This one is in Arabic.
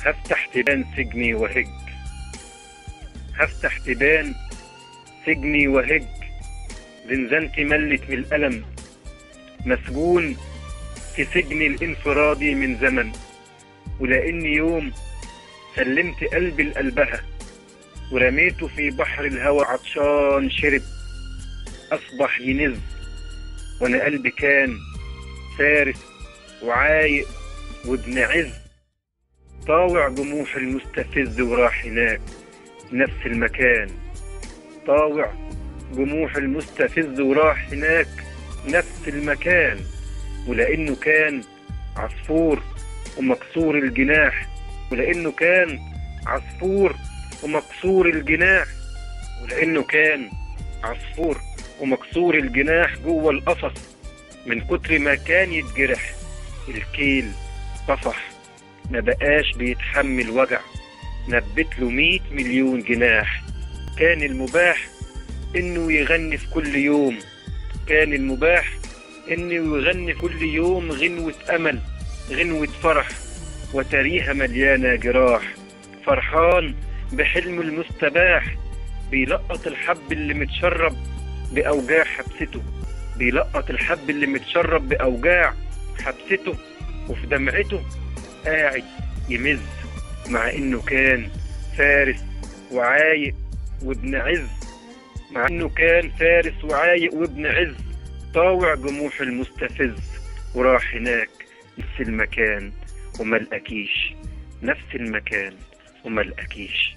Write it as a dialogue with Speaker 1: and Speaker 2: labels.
Speaker 1: هفتح تبان سجني وهج، هفتح تبان سجني وهج، زنزانتي ملت من الألم، مسجون في سجن الانفرادي من زمن. ولأني يوم سلمت قلبي لقلبها ورميته في بحر الهوى عطشان شرب، أصبح ينز وأنا قلبي كان فارس وعايق وابن عز، طاوع جموح المستفز وراح هناك نفس المكان، طاوع جموح المستفز وراح هناك نفس المكان. ولأنه كان عصفور ومكسور الجناح، ولأنه كان عصفور ومكسور الجناح، ولأنه كان عصفور ومكسور الجناح جوه القفص، من كتر ما كان يتجرح الكيل طفح، ما بقاش بيتحمل وجع، نبت له 100 مليون جناح. كان المباح انه يغني في كل يوم، كان المباح انه يغني في كل يوم غنوة امل، غنوة فرح، وتريها مليانة جراح. فرحان بحلم المستباح، بيلقط الحب اللي متشرب بأوجاع حبسته، بيلقط الحب اللي متشرب بأوجاع حبسته، وفي دمعته قاعد يمز، مع انه كان فارس وعايق وابن عز، مع انه كان فارس وعايق وابن عز، طاوع جموح المستفز وراح هناك نفس المكان وما لقاكيش، نفس المكان وما لقاكيش.